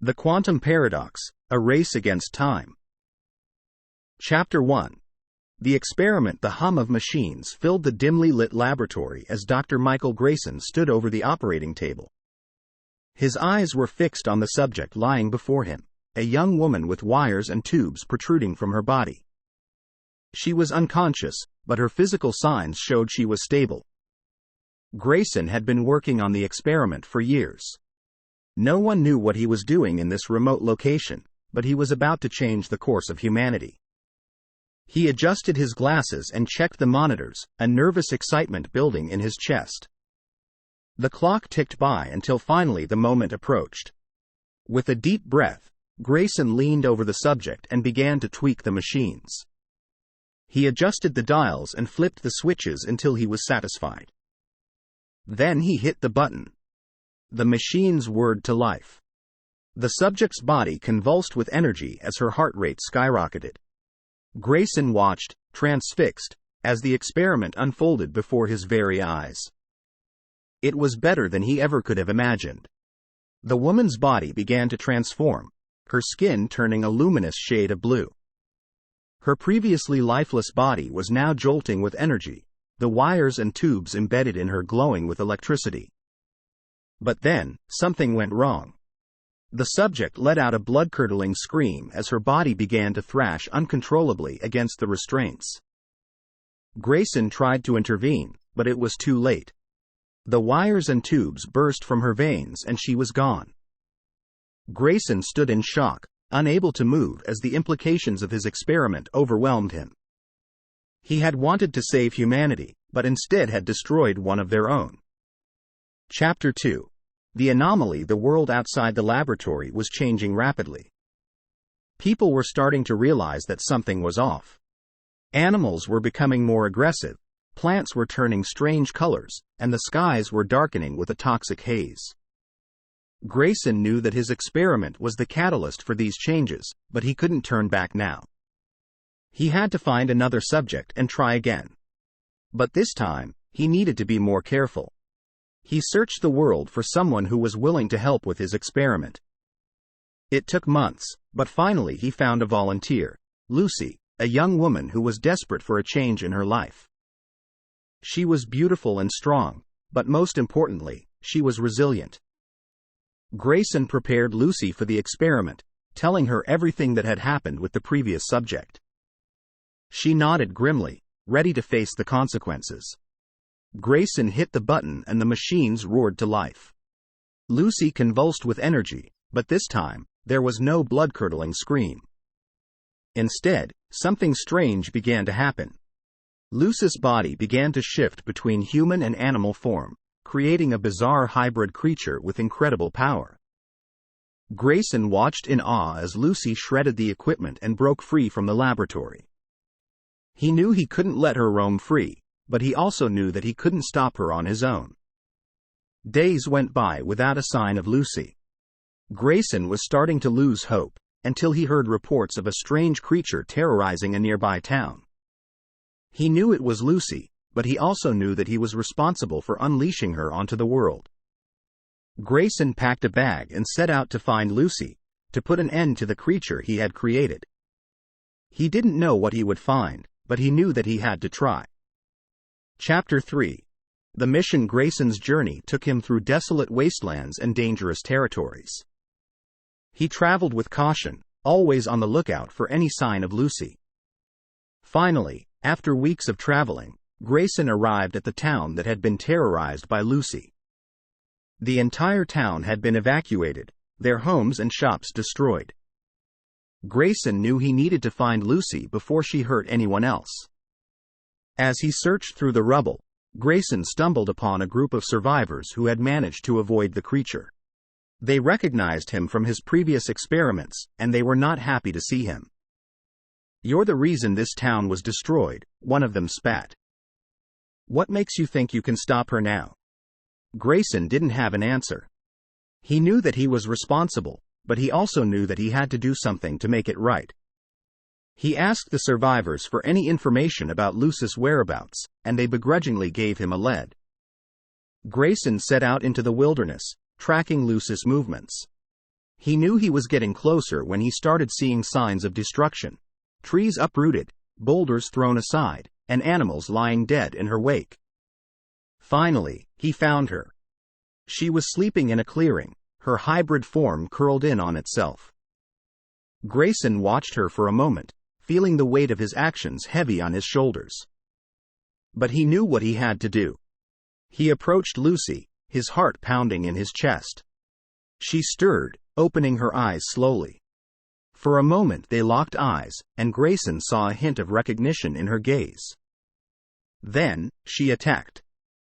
The Quantum Paradox, A Race Against Time. Chapter 1. The experiment. The hum of machines filled the dimly lit laboratory as Dr. Michael Grayson stood over the operating table. His eyes were fixed on the subject lying before him, a young woman with wires and tubes protruding from her body. She was unconscious, but her physical signs showed she was stable. Grayson had been working on the experiment for years. No one knew what he was doing in this remote location, but he was about to change the course of humanity. He adjusted his glasses and checked the monitors, a nervous excitement building in his chest. The clock ticked by until finally the moment approached. With a deep breath, Grayson leaned over the subject and began to tweak the machines. He adjusted the dials and flipped the switches until he was satisfied. Then he hit the button. The machines whirred to life. The subject's body convulsed with energy as her heart rate skyrocketed. Grayson watched, transfixed, as the experiment unfolded before his very eyes. It was better than he ever could have imagined. The woman's body began to transform, her skin turning a luminous shade of blue. Her previously lifeless body was now jolting with energy, the wires and tubes embedded in her glowing with electricity. But then, something went wrong. The subject let out a blood-curdling scream as her body began to thrash uncontrollably against the restraints. Grayson tried to intervene, but it was too late. The wires and tubes burst from her veins and she was gone. Grayson stood in shock, unable to move as the implications of his experiment overwhelmed him. He had wanted to save humanity, but instead had destroyed one of their own. Chapter 2. The Anomaly. The world outside the laboratory was changing rapidly. People were starting to realize that something was off. Animals were becoming more aggressive, plants were turning strange colors, and the skies were darkening with a toxic haze. Grayson knew that his experiment was the catalyst for these changes, but he couldn't turn back now. He had to find another subject and try again. But this time, he needed to be more careful. He searched the world for someone who was willing to help with his experiment. It took months, but finally he found a volunteer, Lucy, a young woman who was desperate for a change in her life. She was beautiful and strong, but most importantly, she was resilient. Grayson prepared Lucy for the experiment, telling her everything that had happened with the previous subject. She nodded grimly, ready to face the consequences. Grayson hit the button and the machines roared to life. Lucy convulsed with energy, but this time, there was no blood-curdling scream. Instead, something strange began to happen. Lucy's body began to shift between human and animal form, creating a bizarre hybrid creature with incredible power. Grayson watched in awe as Lucy shredded the equipment and broke free from the laboratory. He knew he couldn't let her roam free, but he also knew that he couldn't stop her on his own. Days went by without a sign of Lucy. Grayson was starting to lose hope, until he heard reports of a strange creature terrorizing a nearby town. He knew it was Lucy, but he also knew that he was responsible for unleashing her onto the world. Grayson packed a bag and set out to find Lucy, to put an end to the creature he had created. He didn't know what he would find, but he knew that he had to try. Chapter 3. The mission. Grayson's journey took him through desolate wastelands and dangerous territories. He traveled with caution, always on the lookout for any sign of Lucy. Finally, after weeks of traveling, Grayson arrived at the town that had been terrorized by Lucy. The entire town had been evacuated, their homes and shops destroyed. Grayson knew he needed to find Lucy before she hurt anyone else. As he searched through the rubble, Grayson stumbled upon a group of survivors who had managed to avoid the creature. They recognized him from his previous experiments, and they were not happy to see him. "You're the reason this town was destroyed," one of them spat. "What makes you think you can stop her now?" Grayson didn't have an answer. He knew that he was responsible, but he also knew that he had to do something to make it right. He asked the survivors for any information about Lucy's whereabouts, and they begrudgingly gave him a lead. Grayson set out into the wilderness, tracking Lucy's movements. He knew he was getting closer when he started seeing signs of destruction. Trees uprooted, boulders thrown aside, and animals lying dead in her wake. Finally, he found her. She was sleeping in a clearing, her hybrid form curled in on itself. Grayson watched her for a moment, feeling the weight of his actions heavy on his shoulders. But he knew what he had to do. He approached Lucy, his heart pounding in his chest. She stirred, opening her eyes slowly. For a moment they locked eyes, and Grayson saw a hint of recognition in her gaze. Then, she attacked.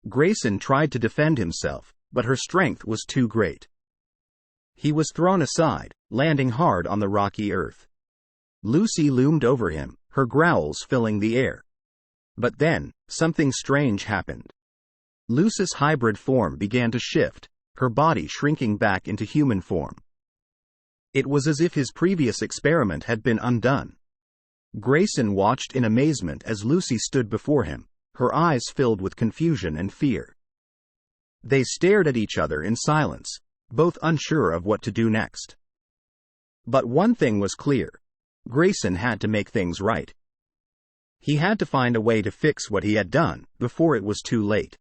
Grayson tried to defend himself, but her strength was too great. He was thrown aside, landing hard on the rocky earth. Lucy loomed over him, her growls filling the air. But then, something strange happened. Lucy's hybrid form began to shift, her body shrinking back into human form. It was as if his previous experiment had been undone. Grayson watched in amazement as Lucy stood before him, her eyes filled with confusion and fear. They stared at each other in silence, both unsure of what to do next. But one thing was clear. Grayson had to make things right. He had to find a way to fix what he had done, before it was too late.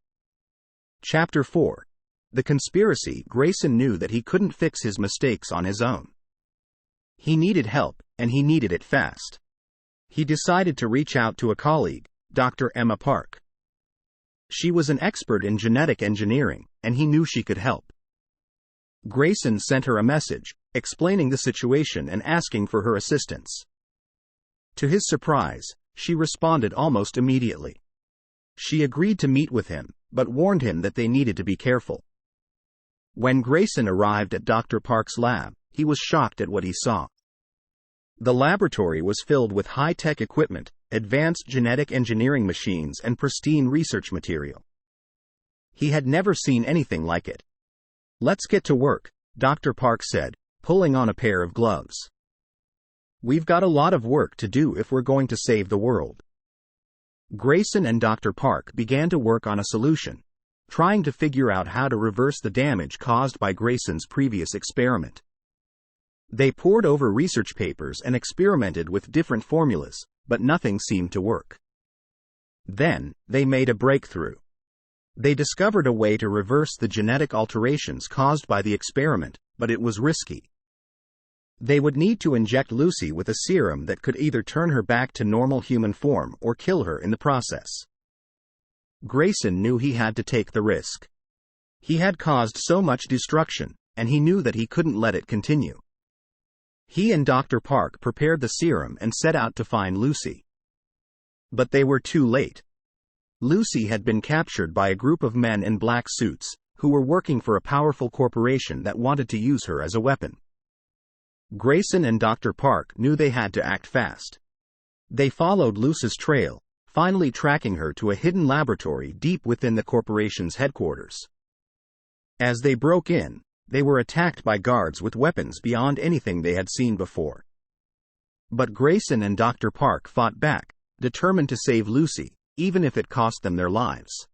Chapter 4. The Conspiracy. Grayson knew that he couldn't fix his mistakes on his own. He needed help, and he needed it fast. He decided to reach out to a colleague, Dr. Emma Park. She was an expert in genetic engineering, and he knew she could help. Grayson sent her a message, explaining the situation and asking for her assistance. To his surprise, she responded almost immediately. She agreed to meet with him, but warned him that they needed to be careful. When Grayson arrived at Dr. Park's lab, he was shocked at what he saw. The laboratory was filled with high-tech equipment, advanced genetic engineering machines, and pristine research material. He had never seen anything like it. "Let's get to work," Dr. Park said, pulling on a pair of gloves. "We've got a lot of work to do if we're going to save the world." Grayson and Dr. Park began to work on a solution, trying to figure out how to reverse the damage caused by Grayson's previous experiment. They pored over research papers and experimented with different formulas, but nothing seemed to work. Then, they made a breakthrough. They discovered a way to reverse the genetic alterations caused by the experiment, but it was risky. They would need to inject Lucy with a serum that could either turn her back to normal human form or kill her in the process. Grayson knew he had to take the risk. He had caused so much destruction, and he knew that he couldn't let it continue. He and Dr. Park prepared the serum and set out to find Lucy. But they were too late. Lucy had been captured by a group of men in black suits, who were working for a powerful corporation that wanted to use her as a weapon. Grayson and Dr. Park knew they had to act fast. They followed Lucy's trail, finally tracking her to a hidden laboratory deep within the corporation's headquarters. As they broke in, they were attacked by guards with weapons beyond anything they had seen before. But Grayson and Dr. Park fought back, determined to save Lucy, even if it cost them their lives.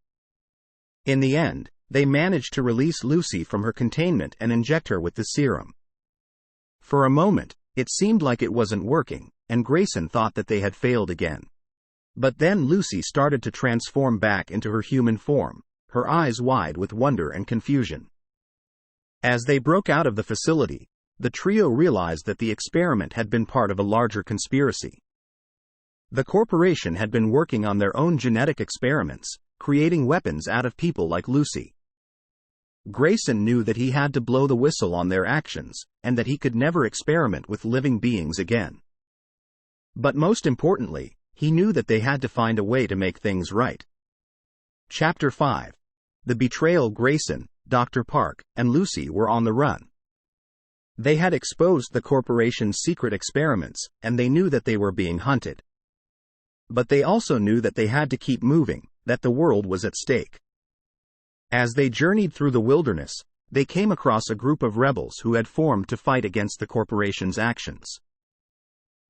In the end, they managed to release Lucy from her containment and inject her with the serum. For a moment, it seemed like it wasn't working, and Grayson thought that they had failed again. But then Lucy started to transform back into her human form, her eyes wide with wonder and confusion. As they broke out of the facility, the trio realized that the experiment had been part of a larger conspiracy. The corporation had been working on their own genetic experiments, creating weapons out of people like Lucy. Grayson knew that he had to blow the whistle on their actions, and that he could never experiment with living beings again. But most importantly, he knew that they had to find a way to make things right. Chapter 5. The Betrayal. Grayson, Dr. Park, and Lucy were on the run. They had exposed the corporation's secret experiments, and they knew that they were being hunted. But they also knew that they had to keep moving, that the world was at stake. As they journeyed through the wilderness, they came across a group of rebels who had formed to fight against the corporation's actions.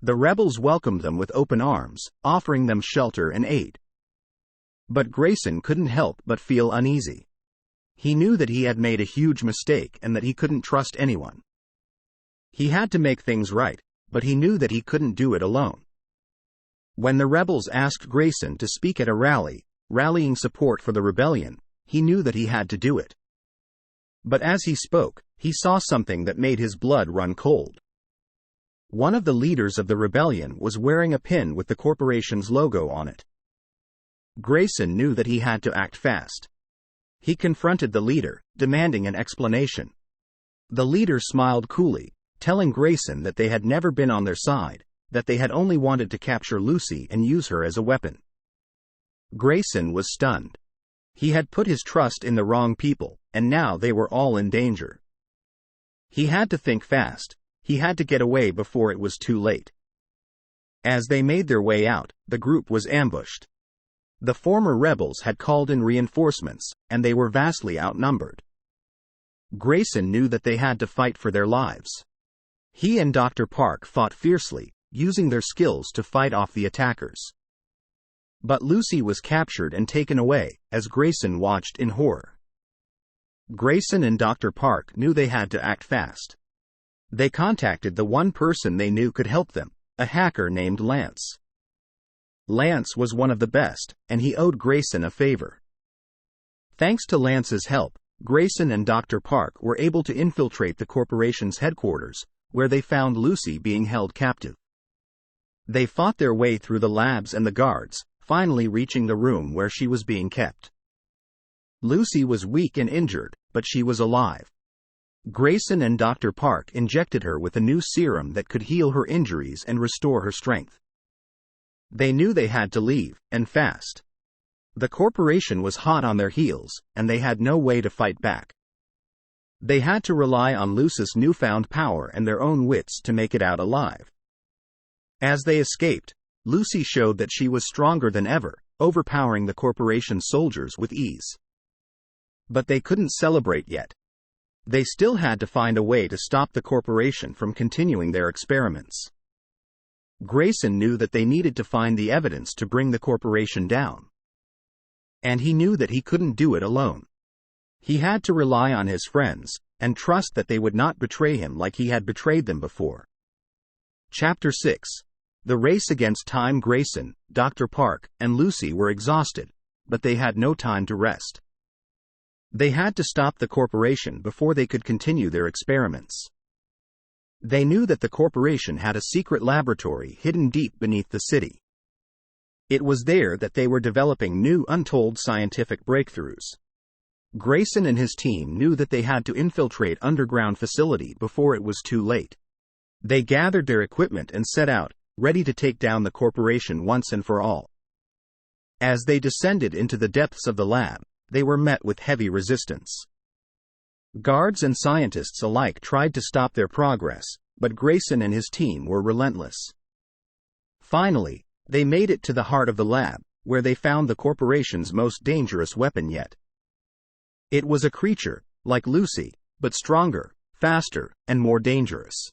The rebels welcomed them with open arms, offering them shelter and aid. But Grayson couldn't help but feel uneasy. He knew that he had made a huge mistake and that he couldn't trust anyone. He had to make things right, but he knew that he couldn't do it alone. When the rebels asked Grayson to speak at a rally, rallying support for the rebellion, he knew that he had to do it. But as he spoke, he saw something that made his blood run cold. One of the leaders of the rebellion was wearing a pin with the corporation's logo on it. Grayson knew that he had to act fast. He confronted the leader, demanding an explanation. The leader smiled coolly, telling Grayson that they had never been on their side, that they had only wanted to capture Lucy and use her as a weapon. Grayson was stunned. He had put his trust in the wrong people, and now they were all in danger. He had to think fast. He had to get away before it was too late. As they made their way out, the group was ambushed. The former rebels had called in reinforcements, and they were vastly outnumbered. Grayson knew that they had to fight for their lives. He and Dr. Park fought fiercely, using their skills to fight off the attackers. But Lucy was captured and taken away, as Grayson watched in horror. Grayson and Dr. Park knew they had to act fast. They contacted the one person they knew could help them, a hacker named Lance. Lance was one of the best, and he owed Grayson a favor. Thanks to Lance's help, Grayson and Dr. Park were able to infiltrate the corporation's headquarters, where they found Lucy being held captive. They fought their way through the labs and the guards, finally reaching the room where she was being kept. Lucy was weak and injured, but she was alive. Grayson and Dr. Park injected her with a new serum that could heal her injuries and restore her strength. They knew they had to leave, and fast. The corporation was hot on their heels, and they had no way to fight back. They had to rely on Lucy's newfound power and their own wits to make it out alive. As they escaped, Lucy showed that she was stronger than ever, overpowering the corporation's soldiers with ease. But they couldn't celebrate yet. They still had to find a way to stop the corporation from continuing their experiments. Grayson knew that they needed to find the evidence to bring the corporation down. And he knew that he couldn't do it alone. He had to rely on his friends, and trust that they would not betray him like he had betrayed them before. Chapter 6. The race against time. Grayson, Dr. Park, and Lucy were exhausted, but they had no time to rest. They had to stop the corporation before they could continue their experiments. They knew that the corporation had a secret laboratory hidden deep beneath the city. It was there that they were developing new untold scientific breakthroughs. Grayson and his team knew that they had to infiltrate underground facility before it was too late. They gathered their equipment and set out, ready to take down the corporation once and for all. As they descended into the depths of the lab, they were met with heavy resistance. Guards and scientists alike tried to stop their progress, but Grayson and his team were relentless. Finally, they made it to the heart of the lab, where they found the corporation's most dangerous weapon yet. It was a creature, like Lucy, but stronger, faster, and more dangerous.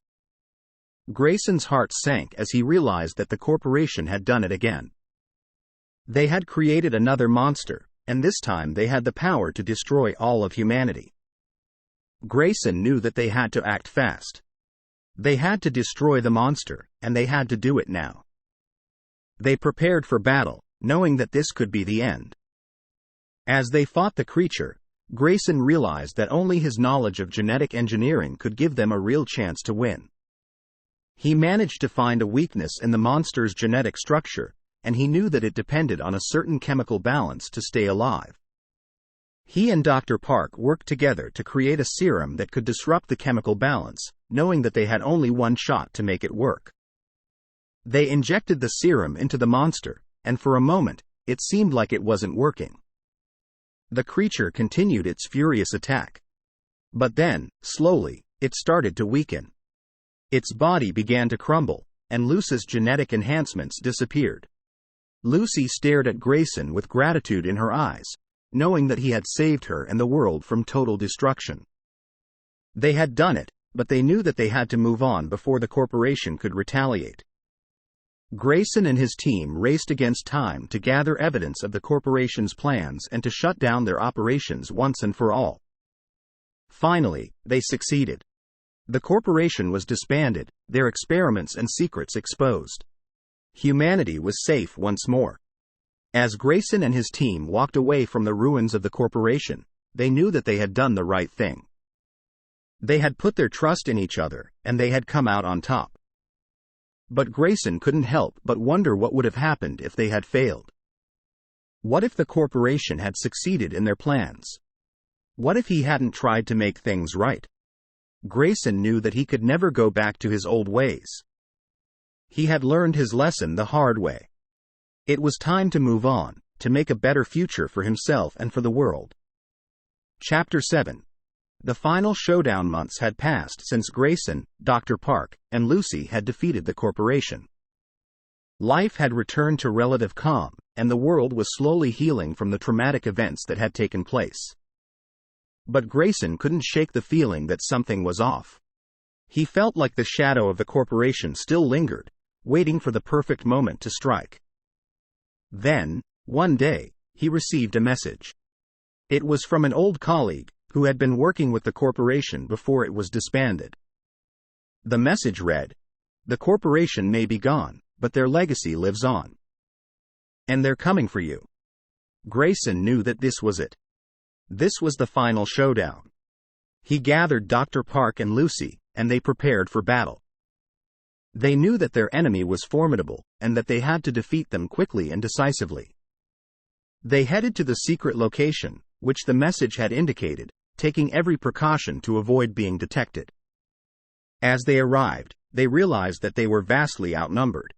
Grayson's heart sank as he realized that the corporation had done it again. They had created another monster, and this time they had the power to destroy all of humanity. Grayson knew that they had to act fast. They had to destroy the monster, and they had to do it now. They prepared for battle, knowing that this could be the end. As they fought the creature, Grayson realized that only his knowledge of genetic engineering could give them a real chance to win. He managed to find a weakness in the monster's genetic structure, and he knew that it depended on a certain chemical balance to stay alive. He and Dr. Park worked together to create a serum that could disrupt the chemical balance, knowing that they had only one shot to make it work. They injected the serum into the monster, and for a moment, it seemed like it wasn't working. The creature continued its furious attack. But then, slowly, it started to weaken. Its body began to crumble, and Lucy's genetic enhancements disappeared. Lucy stared at Grayson with gratitude in her eyes, knowing that he had saved her and the world from total destruction. They had done it, but they knew that they had to move on before the corporation could retaliate. Grayson and his team raced against time to gather evidence of the corporation's plans and to shut down their operations once and for all. Finally, they succeeded. The corporation was disbanded, their experiments and secrets exposed. Humanity was safe once more. As Grayson and his team walked away from the ruins of the corporation, they knew that they had done the right thing. They had put their trust in each other, and they had come out on top. But Grayson couldn't help but wonder what would have happened if they had failed. What if the corporation had succeeded in their plans? What if he hadn't tried to make things right? Grayson knew that he could never go back to his old ways. He had learned his lesson the hard way. It was time to move on, to make a better future for himself and for the world. Chapter 7. The final showdown. Months had passed since Grayson, Dr. Park, and Lucy had defeated the corporation. Life had returned to relative calm, and the world was slowly healing from the traumatic events that had taken place. But Grayson couldn't shake the feeling that something was off. He felt like the shadow of the corporation still lingered, waiting for the perfect moment to strike. Then, one day, he received a message. It was from an old colleague, who had been working with the corporation before it was disbanded. The message read, "The corporation may be gone, but their legacy lives on. And they're coming for you." Grayson knew that this was it. This was the final showdown. He gathered Dr. Park and Lucy, and they prepared for battle. They knew that their enemy was formidable, and that they had to defeat them quickly and decisively. They headed to the secret location, which the message had indicated, taking every precaution to avoid being detected. As they arrived, they realized that they were vastly outnumbered.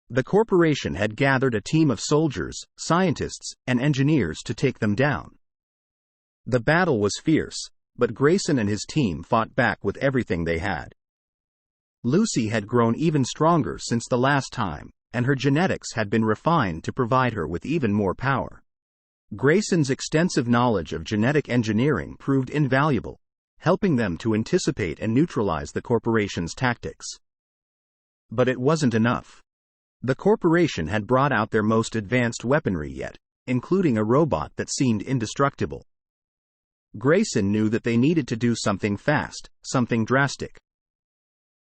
The corporation had gathered a team of soldiers, scientists, and engineers to take them down. The battle was fierce, but Grayson and his team fought back with everything they had. Lucy had grown even stronger since the last time, and her genetics had been refined to provide her with even more power. Grayson's extensive knowledge of genetic engineering proved invaluable, helping them to anticipate and neutralize the corporation's tactics. But it wasn't enough. The corporation had brought out their most advanced weaponry yet, including a robot that seemed indestructible. Grayson knew that they needed to do something fast, something drastic.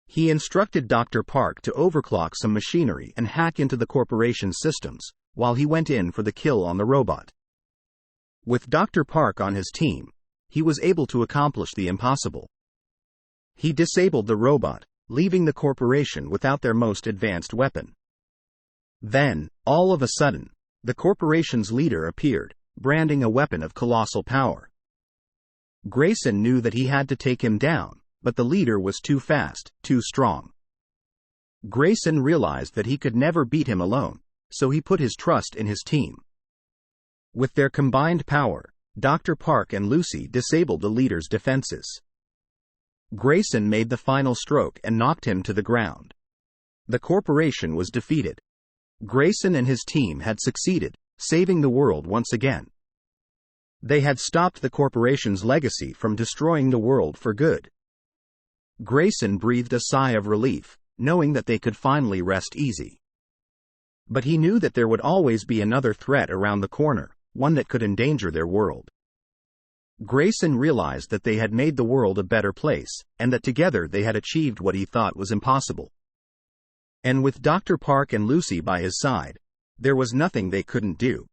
He instructed Dr. Park to overclock some machinery and hack into the corporation's systems, while he went in for the kill on the robot. With Dr. Park on his team, he was able to accomplish the impossible. He disabled the robot, leaving the corporation without their most advanced weapon. Then, all of a sudden, the corporation's leader appeared, branding a weapon of colossal power. Grayson knew that he had to take him down, but the leader was too fast, too strong. Grayson realized that he could never beat him alone, so he put his trust in his team. With their combined power, Dr. Park and Lucy disabled the leader's defenses. Grayson made the final stroke and knocked him to the ground. The corporation was defeated. Grayson and his team had succeeded, saving the world once again. They had stopped the corporation's legacy from destroying the world for good. Grayson breathed a sigh of relief, knowing that they could finally rest easy. But he knew that there would always be another threat around the corner, one that could endanger their world. Grayson realized that they had made the world a better place, and that together they had achieved what he thought was impossible. And with Dr. Park and Lucy by his side, there was nothing they couldn't do.